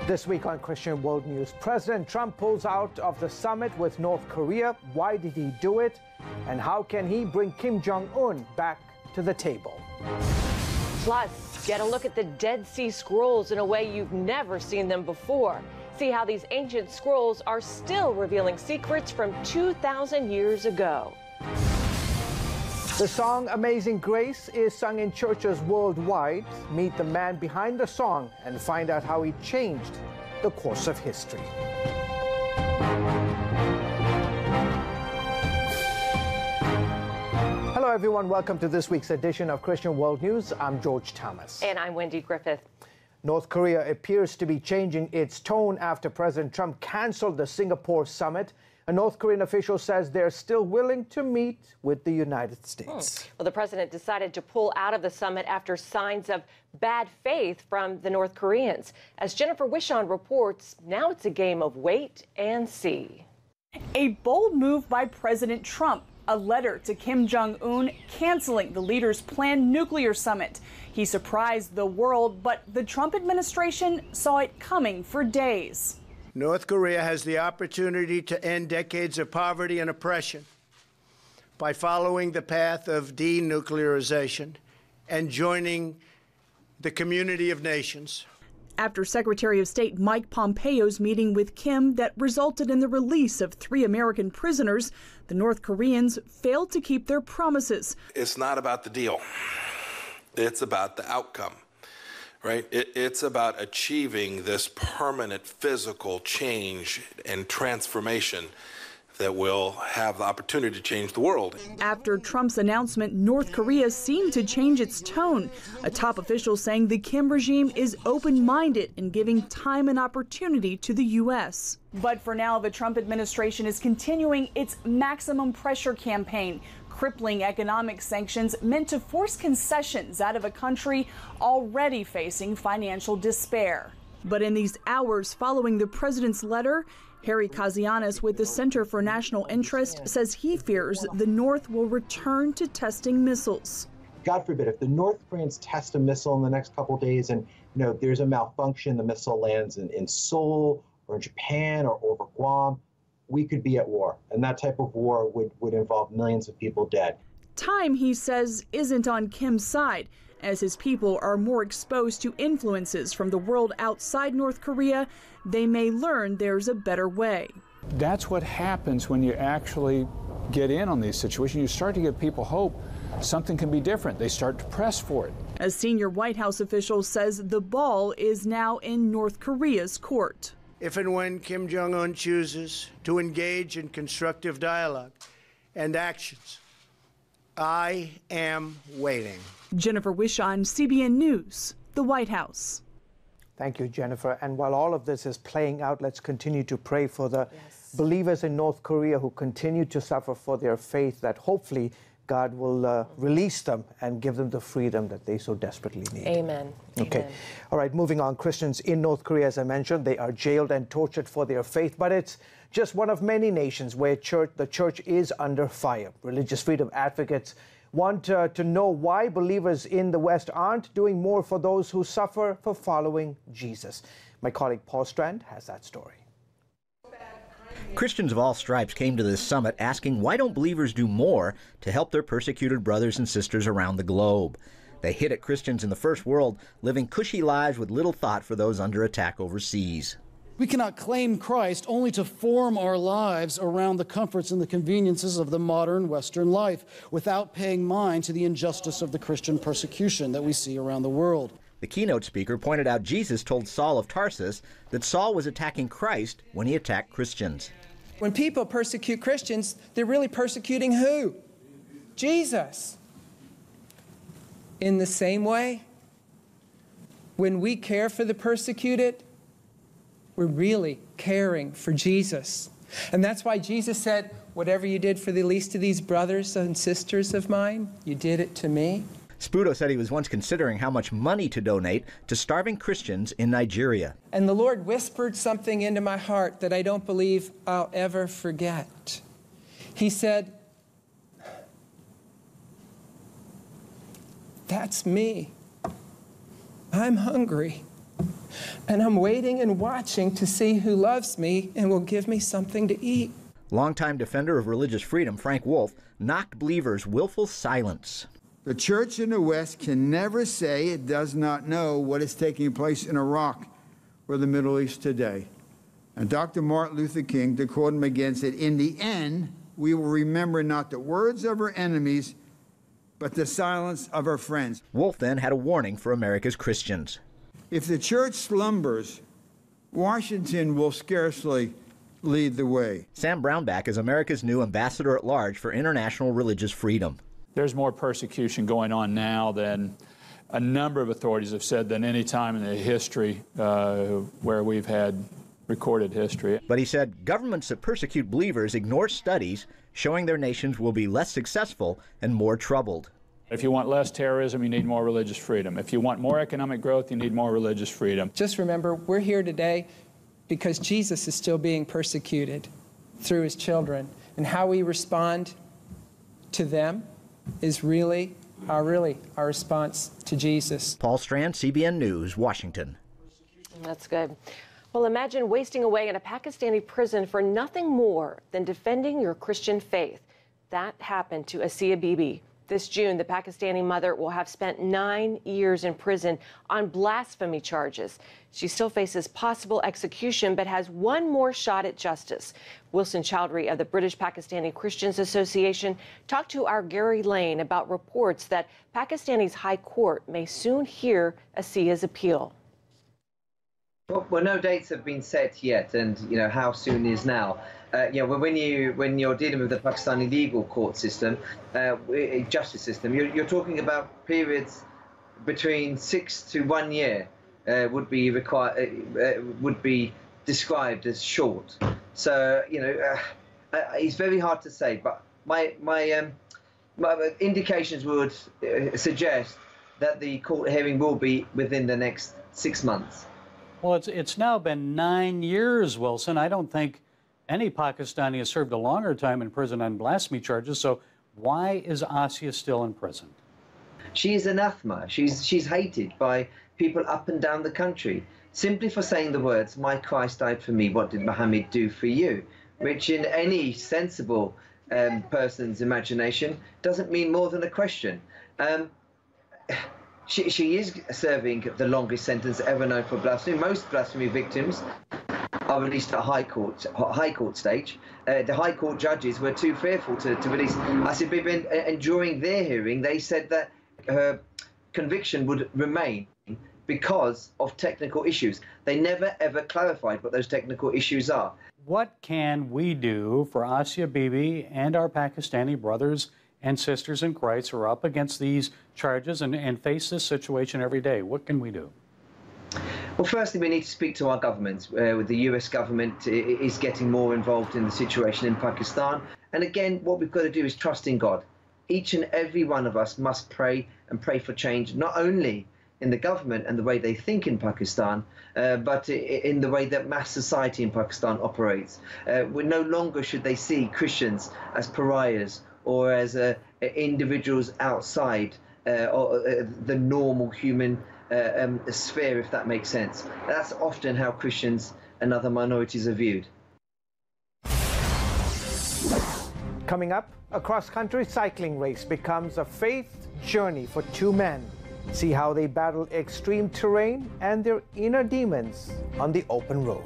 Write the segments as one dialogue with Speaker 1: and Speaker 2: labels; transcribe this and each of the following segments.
Speaker 1: This week on Christian World News, President Trump pulls out of the summit with North Korea. Why did he do it? And how can he bring Kim Jong-un back to the table?
Speaker 2: Plus, get a look at the Dead Sea Scrolls in a way you've never seen them before. See how these ancient scrolls are still revealing secrets from 2,000 years ago.
Speaker 1: The song Amazing Grace is sung in churches worldwide. Meet the man behind the song and find out how he changed the course of history. Hello everyone, welcome to this week's edition of Christian World News. I'm George Thomas.
Speaker 2: And I'm Wendy Griffith.
Speaker 1: North Korea appears to be changing its tone after President Trump canceled the Singapore summit. A North Korean official says they're still willing to meet with the United States.
Speaker 2: Well, the president decided to pull out of the summit after signs of bad faith from the North Koreans. As Jennifer Wishon reports, now it's a game of wait and see.
Speaker 3: A bold move by President Trump. A letter to Kim Jong-un canceling the leader's planned nuclear summit. He surprised the world, but the Trump administration saw it coming for days.
Speaker 4: North Korea has the opportunity to end decades of poverty and oppression by following the path of denuclearization and joining the community of nations.
Speaker 3: After Secretary of State Mike Pompeo's meeting with Kim that resulted in the release of 3 American prisoners, the North Koreans failed to keep their promises.
Speaker 5: It's not about the deal. It's about the outcome. Right? It's about achieving this permanent physical change and transformation that will have the opportunity to change the world.
Speaker 3: After Trump's announcement, North Korea seemed to change its tone. A top official saying the Kim regime is open-minded in giving time and opportunity to the U.S. But for now, the Trump administration is continuing its maximum pressure campaign, crippling economic sanctions meant to force concessions out of a country already facing financial despair. But in these hours following the president's letter, Harry Kazianis with the Center for National Interest says he fears the North will return to testing missiles.
Speaker 6: God forbid, if the North Koreans test a missile in the next couple of days and there's a malfunction, the missile lands in Seoul or in Japan or over Guam, we could be at war. And that type of war would involve millions of people dead.
Speaker 3: Time, he says, isn't on Kim's side. As his people are more exposed to influences from the world outside North Korea, they may learn there's a better way.
Speaker 7: That's what happens when you actually get in on these situations. You start to give people hope something can be different. They start to press for it.
Speaker 3: A senior White House official says the ball is now in North Korea's court.
Speaker 4: If and when Kim Jong-un chooses to engage in constructive dialogue and actions, I am waiting.
Speaker 3: Jennifer Wishon, CBN News, the White House.
Speaker 1: Thank you, Jennifer. And while all of this is playing out, let's continue to pray for the believers in North Korea who continue to suffer for their faith, that hopefully God will release them and give them the freedom that they so desperately need.
Speaker 2: Amen.
Speaker 1: Okay.
Speaker 2: Amen.
Speaker 1: All right, moving on. Christians in North Korea, as I mentioned, they are jailed and tortured for their faith, but it's just one of many nations where the church is under fire. Religious freedom advocates want to know why believers in the West aren't doing more for those who suffer for following Jesus. My colleague Paul Strand has that story.
Speaker 8: Christians of all stripes came to this summit asking why don't believers do more to help their persecuted brothers and sisters around the globe. They hit at Christians in the first world living cushy lives with little thought for those under attack overseas.
Speaker 9: We cannot claim Christ only to form our lives around the comforts and the conveniences of the modern Western life without paying mind to the injustice of the Christian persecution that we see around the world.
Speaker 8: The keynote speaker pointed out Jesus told Saul of Tarsus that Saul was attacking Christ when he attacked Christians.
Speaker 10: When people persecute Christians, they're really persecuting who? Jesus. In the same way, when we care for the persecuted, we're really caring for Jesus. And that's why Jesus said, whatever you did for the least of these brothers and sisters of mine, you did it to me.
Speaker 8: Spudo said he was once considering how much money to donate to starving Christians in Nigeria.
Speaker 10: And the Lord whispered something into my heart that I don't believe I'll ever forget. He said, "That's me. I'm hungry. And I'm waiting and watching to see who loves me and will give me something to eat.
Speaker 8: Longtime defender of religious freedom, Frank Wolf, knocked believers' willful silence.
Speaker 11: The church in the West can never say it does not know what is taking place in Iraq or the Middle East today. And Dr. Martin Luther King, to quote him again, said, "In the end, we will remember not the words of our enemies, but the silence of our friends."
Speaker 8: Wolf then had a warning for America's Christians.
Speaker 11: If the church slumbers, Washington will scarcely lead the way.
Speaker 8: Sam Brownback is America's new ambassador at large for international religious freedom.
Speaker 7: There's more persecution going on now than a number of authorities have said than any time in the history where we've had recorded history.
Speaker 8: But he said governments that persecute believers ignore studies showing their nations will be less successful and more troubled.
Speaker 7: If you want less terrorism, you need more religious freedom. If you want more economic growth, you need more religious freedom.
Speaker 10: Just remember, we're here today because Jesus is still being persecuted through his children. And how we respond to them is really our response to Jesus.
Speaker 8: Paul Strand, CBN News, Washington.
Speaker 2: That's good. Well, imagine wasting away in a Pakistani prison for nothing more than defending your Christian faith. That happened to Asiya Bibi. This June, the Pakistani mother will have spent 9 years in prison on blasphemy charges. She still faces possible execution, but has one more shot at justice. Wilson Chowdhury of the British Pakistani Christians Association talked to our Gary Lane about reports that Pakistani's High Court may soon hear Asiya's appeal.
Speaker 12: Well, no dates have been set yet, and how soon is now. When you're dealing with the Pakistani legal court system, justice system, you're talking about periods between 6 to 1 year would be described as short. So it's very hard to say, but my indications would suggest that the court hearing will be within the next 6 months.
Speaker 13: Well, it's now been 9 years, Wilson. I don't think any Pakistani has served a longer time in prison on blasphemy charges, so why is Asiya still in prison?
Speaker 12: She is anathema. She's hated by people up and down the country, simply for saying the words, "My Christ died for me, what did Muhammad do for you?" Which in any sensible person's imagination doesn't mean more than a question. She is serving the longest sentence ever known for blasphemy. Most blasphemy victims are released at high court stage. The high court judges were too fearful to release Asiya Bibi, and during their hearing they said that her conviction would remain because of technical issues. They never ever clarified what those technical issues are.
Speaker 13: What can we do for Asiya Bibi and our Pakistani brothers and sisters in Christ who are up against these charges and face this situation every day? What can we do?
Speaker 12: Well, firstly, we need to speak to our governments. The US government is getting more involved in the situation in Pakistan. And again, what we've got to do is trust in God. Each and every one of us must pray and pray for change, not only in the government and the way they think in Pakistan, but in the way that mass society in Pakistan operates. No longer should they see Christians as pariahs or as individuals outside the normal human sphere, if that makes sense. That's often how Christians and other minorities are viewed.
Speaker 1: Coming up, a cross-country cycling race becomes a faith journey for two men. See how they battle extreme terrain and their inner demons on the open road.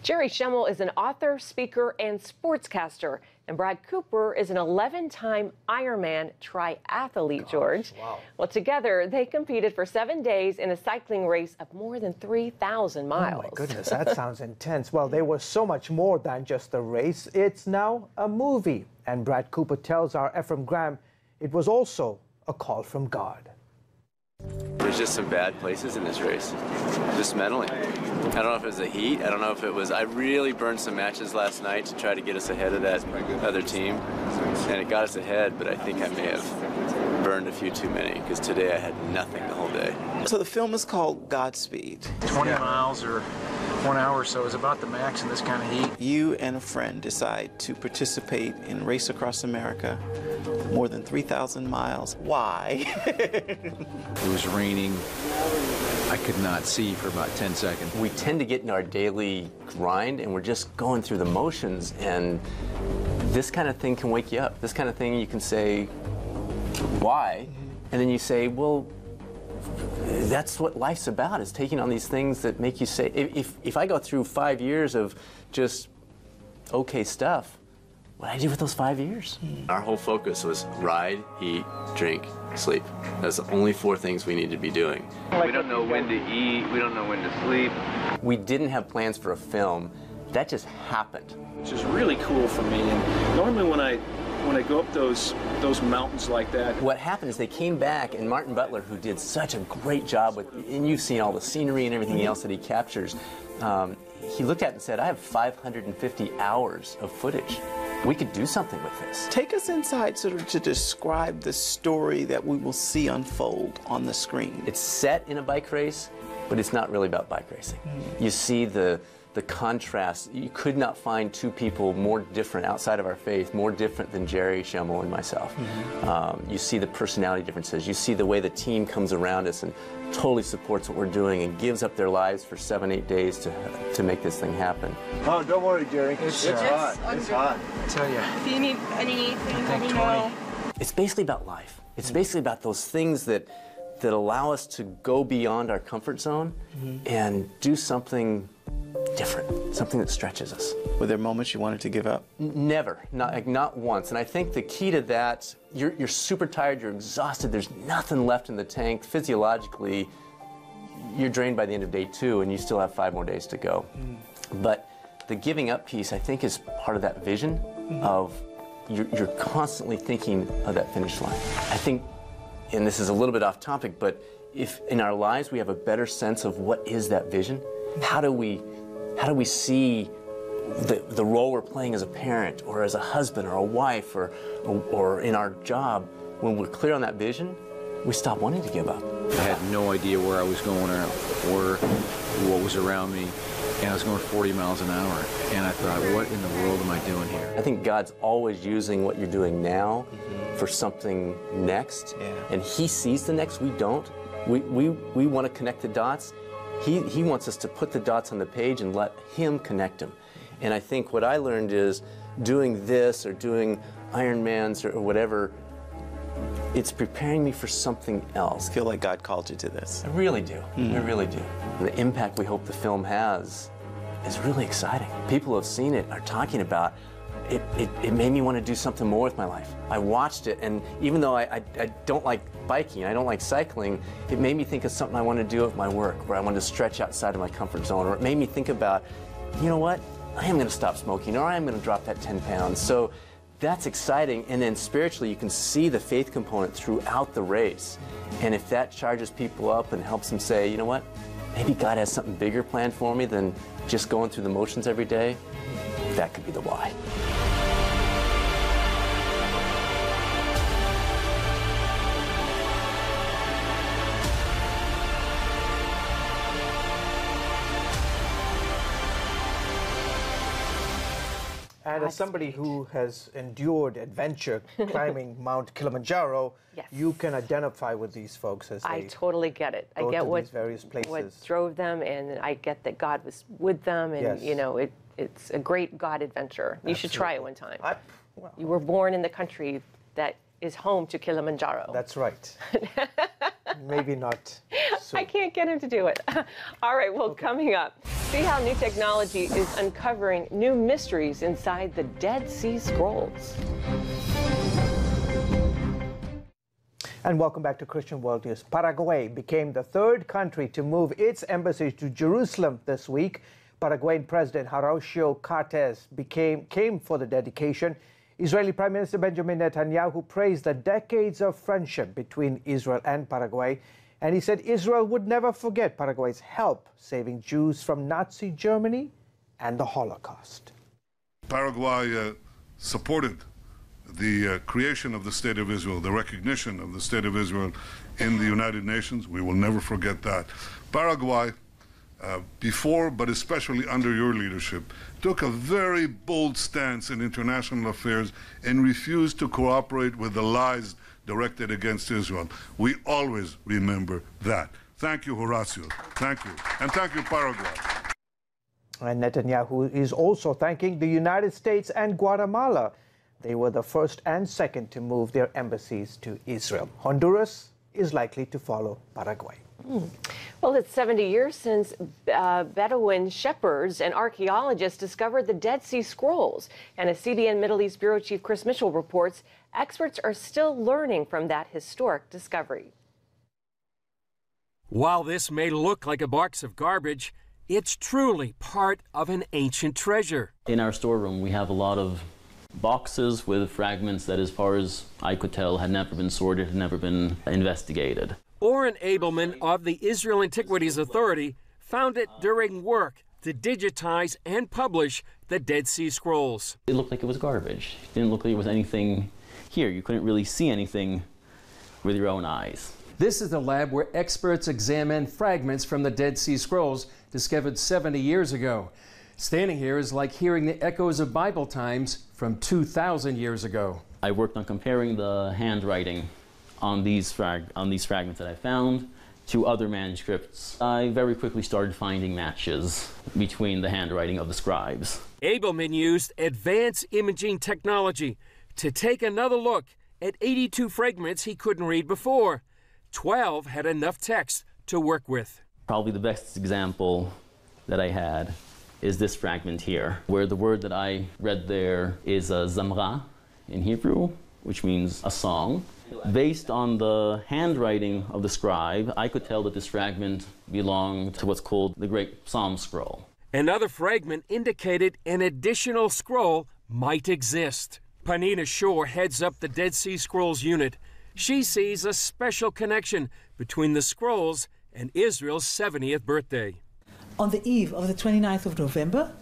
Speaker 2: Jerry Schemmel is an author, speaker, and sportscaster. And Brad Cooper is an 11-time Ironman triathlete, George.
Speaker 1: Wow.
Speaker 2: Well, together, they competed for 7 days in a cycling race of more than 3,000 miles.
Speaker 1: Oh, my goodness, that sounds intense. Well, there was so much more than just a race. It's now a movie. And Brad Cooper tells our Ephraim Graham it was also a call from God.
Speaker 14: There's just some bad places in this race, just mentally. I don't know if it was the heat. I don't know if it was. I really burned some matches last night to try to get us ahead of that other team, and it got us ahead, but I think I may have burned a few too many because today I had nothing the whole day.
Speaker 15: So the film is called Godspeed.
Speaker 16: 20 miles or
Speaker 15: 1 hour or so is about the max in this kind of heat.
Speaker 16: You and a friend decide to participate in Race Across America, more than 3,000 miles. Why?
Speaker 17: It was raining. I could not see for about 10 seconds.
Speaker 14: We tend to get in our daily grind and we're just going through the motions, and this kind of thing can wake you up. This kind of thing you can say, why? And then you say, well, that's what life's about, is taking on these things that make you say, if I go through 5 years of just okay stuff, what did I do with those 5 years? Our whole focus was ride, eat, drink, sleep. That's the only 4 things we need to be doing.
Speaker 18: We don't know when to eat, we don't know when to sleep.
Speaker 14: We didn't have plans for a film. That just happened.
Speaker 15: Which is really cool for me. And normally when I go up those mountains like that.
Speaker 14: What happened is they came back, and Martin Butler, who did such a great job with, and you've seen all the scenery and everything else that he captures, he looked at it and said, I have 550 hours of footage. We could do something with this.
Speaker 16: Take us inside sort of to describe the story that we will see unfold on the screen.
Speaker 14: It's set in a bike race, but it's not really about bike racing. You see the contrast. You could not find 2 people more different outside of our faith, more different than Jerry Schemmel and myself. You see the personality differences. You see the way the team comes around us and totally supports what we're doing and gives up their lives for 7-8 days to make this thing happen.
Speaker 18: Oh, don't worry, Jerry. It's hot. It's hot.
Speaker 15: I tell you.
Speaker 19: If you need anything, let me know.
Speaker 14: It's basically about life. It's basically about those things that allow us to go beyond our comfort zone and do something different, something that stretches us.
Speaker 16: Were there moments you wanted to give up?
Speaker 14: Never, not once. And I think the key to that, you're super tired, you're exhausted, there's nothing left in the tank. Physiologically, you're drained by the end of day 2 and you still have 5 more days to go. But the giving up piece, I think, is part of that vision of you're constantly thinking of that finish line. I think, and this is a little bit off topic, but if in our lives we have a better sense of what is that vision, how do we see the role we're playing as a parent or as a husband or a wife or in our job, when we're clear on that vision, we stop wanting to give up.
Speaker 17: I had no idea where I was going or what was around me, and I was going 40 miles an hour, and I thought, what in the world am I doing here?
Speaker 14: I think God's always using what you're doing now for something next, and He sees the next, we don't. We want to connect the dots. He wants us to put the dots on the page and let Him connect them. And I think what I learned is doing this or doing Ironmans or whatever, it's preparing me for something else.
Speaker 16: I feel like God called you to this.
Speaker 14: I really do. I really do. And the impact we hope the film has is really exciting. People who have seen it are talking about it made me want to do something more with my life. I watched it, and even though I don't like biking, I don't like cycling, it made me think of something I want to do with my work, where I want to stretch outside of my comfort zone, or it made me think about, you know what, I am going to stop smoking, or I am going to drop that 10 pounds. So that's exciting, and then spiritually you can see the faith component throughout the race. And if that charges people up and helps them say, you know what, maybe God has something bigger planned for me than just going through the motions every day, that could be the why.
Speaker 1: And as somebody who has endured adventure climbing Mount Kilimanjaro, you can identify with these folks as
Speaker 2: I totally get it. I get
Speaker 1: what various places.
Speaker 2: What drove them, and I get that God was with them, and you know, it's a great God adventure. You should try it one time. You were born in the country that is home to Kilimanjaro.
Speaker 1: That's right. Maybe not soon.
Speaker 2: I can't get him to do it. All right, well, coming up, see how new technology is uncovering new mysteries inside the Dead Sea Scrolls.
Speaker 1: And welcome back to Christian World News. Paraguay became the 3rd country to move its embassy to Jerusalem this week. Paraguayan President Horacio Cartes came for the dedication. Israeli Prime Minister Benjamin Netanyahu praised the decades of friendship between Israel and Paraguay, and he said Israel would never forget Paraguay's help saving Jews from Nazi Germany and the Holocaust.
Speaker 20: Paraguay supported the creation of the State of Israel, the recognition of the State of Israel in the United Nations. We will never forget that. Paraguay before, but especially under your leadership, took a very bold stance in international affairs and refused to cooperate with the lies directed against Israel. We always remember that. Thank you, Horacio. Thank you. And thank you, Paraguay.
Speaker 1: And Netanyahu is also thanking the United States and Guatemala. They were the first and second to move their embassies to Israel. Honduras is likely to follow Paraguay.
Speaker 2: Well, it's 70 years since Bedouin shepherds and archaeologists discovered the Dead Sea Scrolls. And as CBN Middle East Bureau Chief Chris Mitchell reports, experts are still learning from that historic discovery.
Speaker 21: While this may look like a box of garbage, it's truly part of an ancient treasure.
Speaker 22: In our storeroom, we have a lot of boxes with fragments that, as far as I could tell, had never been sorted, had never been investigated.
Speaker 21: Oren Abelman of the Israel Antiquities Authority found it during work to digitize and publish the Dead Sea Scrolls.
Speaker 22: It looked like it was garbage. It didn't look like there was anything here. You couldn't really see anything with your own eyes.
Speaker 23: This is the lab where experts examine fragments from the Dead Sea Scrolls discovered 70 years ago. Standing here is like hearing the echoes of Bible times from 2,000 years ago.
Speaker 22: I worked on comparing the handwriting on these fragments that I found to other manuscripts. I very quickly started finding matches between the handwriting of the scribes.
Speaker 21: Abelman used advanced imaging technology to take another look at 82 fragments he couldn't read before. 12 had enough text to work with.
Speaker 22: Probably the best example that I had is this fragment here, where the word that I read there is zamra in Hebrew, which means a song. Based on the handwriting of the scribe, I could tell that this fragment belonged to what's called the Great Psalm Scroll.
Speaker 21: Another fragment indicated an additional scroll might exist. Panina Shore heads up the Dead Sea Scrolls unit. She sees a special connection between the scrolls and Israel's 70th birthday.
Speaker 24: On the eve of the 29th of November,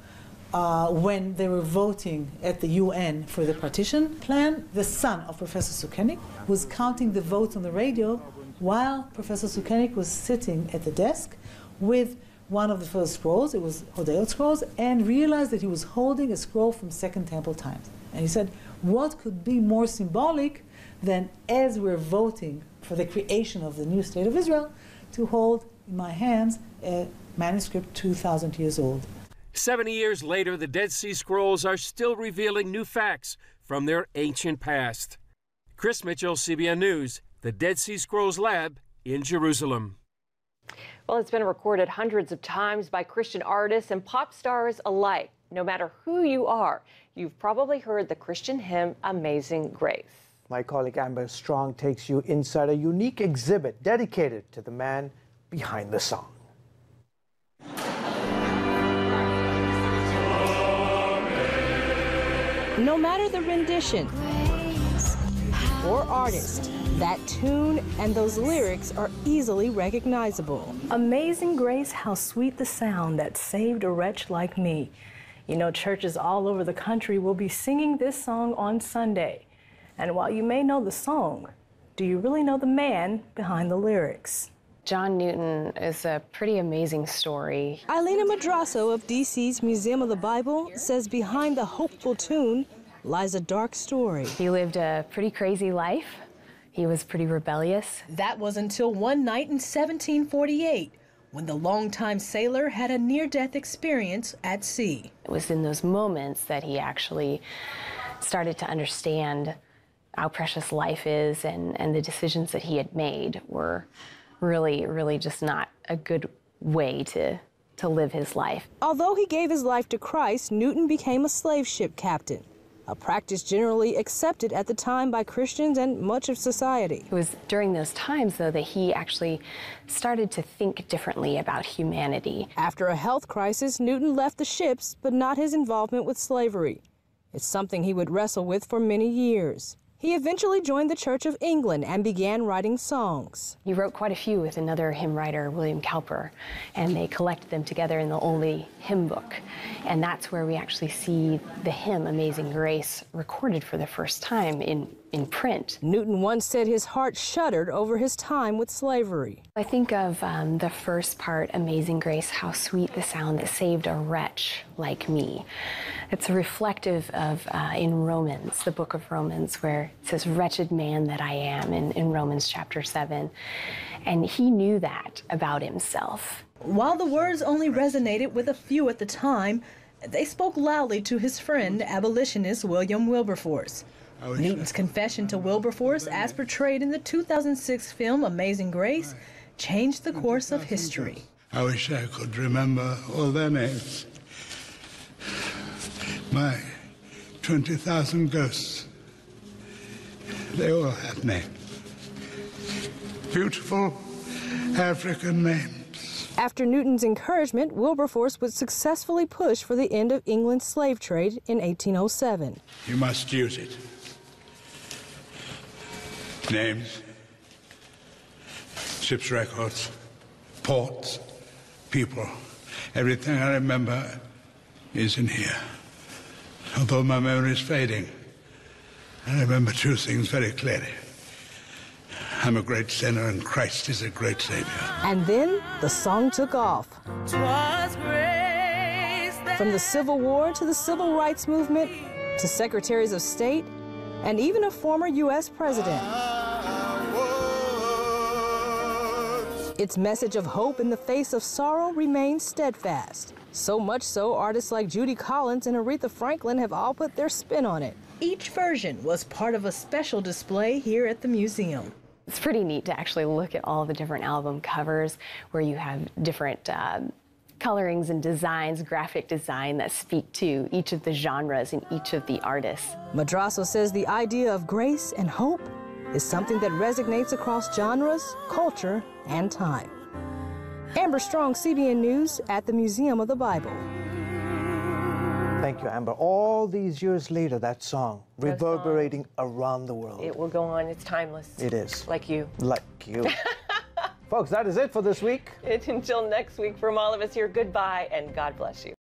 Speaker 24: when they were voting at the UN for the partition plan, the son of Professor Sukenik was counting the votes on the radio while Professor Sukenik was sitting at the desk with one of the first scrolls, it was Hodayot scrolls, and realized that he was holding a scroll from Second Temple times. And he said, what could be more symbolic than, as we're voting for the creation of the new state of Israel, to hold in my hands a manuscript 2,000 years old.
Speaker 21: 70 years later, the Dead Sea Scrolls are still revealing new facts from their ancient past. Chris Mitchell, CBN News, the Dead Sea Scrolls Lab in Jerusalem.
Speaker 2: Well, it's been recorded hundreds of times by Christian artists and pop stars alike. No matter who you are, you've probably heard the Christian hymn, Amazing Grace.
Speaker 1: My colleague Amber Strong takes you inside a unique exhibit dedicated to the man behind the song.
Speaker 25: No matter the rendition or artist, that tune and those lyrics are easily recognizable.
Speaker 26: Amazing grace, how sweet the sound that saved a wretch like me. You know, churches all over the country will be singing this song on Sunday. And while you may know the song, do you really know the man behind the lyrics?
Speaker 27: John Newton is a pretty amazing story.
Speaker 25: Eileen Madrasso of DC's Museum of the Bible says behind the hopeful tune lies a dark story.
Speaker 27: He lived a pretty crazy life. He was pretty rebellious.
Speaker 26: That was until one night in 1748, when the longtime sailor had a near-death experience at sea.
Speaker 27: It was in those moments that he actually started to understand how precious life is, and the decisions that he had made were really just not a good way to live his life.
Speaker 25: Although he gave his life to Christ, Newton became a slave ship captain, a practice generally accepted at the time by Christians and much of society.
Speaker 27: It was during those times, though, that he actually started to think differently about humanity.
Speaker 25: After a health crisis, Newton left the ships, but not his involvement with slavery. It's something he would wrestle with for many years. He eventually joined the Church of England and began writing songs.
Speaker 27: He wrote quite a few with another hymn writer, William Cowper, and they collected them together in the Only Hymn Book. And that's where we actually see the hymn Amazing Grace recorded for the first time in print.
Speaker 25: Newton once said his heart shuddered over his time with slavery.
Speaker 27: I think of the first part, Amazing Grace, how sweet the sound that saved a wretch like me. It's reflective of in Romans, the book of Romans, where it says, wretched man that I am, in Romans chapter 7. And he knew that about himself.
Speaker 25: While the words only resonated with a few at the time, they spoke loudly to his friend, abolitionist William Wilberforce. Newton's confession to Wilberforce, as portrayed in the 2006 film Amazing Grace, changed the course of history.
Speaker 3: I wish I could remember all their names. My 20,000 ghosts, they all have names. Beautiful African names.
Speaker 25: After Newton's encouragement, Wilberforce would successfully push for the end of England's slave trade in 1807.
Speaker 3: You must use it. Names, ships' records, ports, people. Everything I remember is in here. Although my memory is fading, I remember two things very clearly. I'm a great sinner and Christ is a great Savior.
Speaker 25: And then the song took off. From the Civil War to the Civil Rights Movement to secretaries of state and even a former U.S. president. Its message of hope in the face of sorrow remains steadfast. So much so, artists like Judy Collins and Aretha Franklin have all put their spin on it. Each version was part of a special display here at the museum.
Speaker 27: It's pretty neat to actually look at all the different album covers where you have different colorings and designs, graphic design that speak to each of the genres and each of the artists.
Speaker 25: Madrasso says the idea of grace and hope is something that resonates across genres, culture, and time. Amber Strong, CBN News at the Museum of the Bible.
Speaker 1: Thank you, Amber. All these years later, that song reverberating around the world.
Speaker 2: It will go on. It's timeless.
Speaker 1: It is.
Speaker 2: Like you.
Speaker 1: Like you. Folks, that is it for this week.
Speaker 2: Until next week, from all of us here, goodbye and God bless you.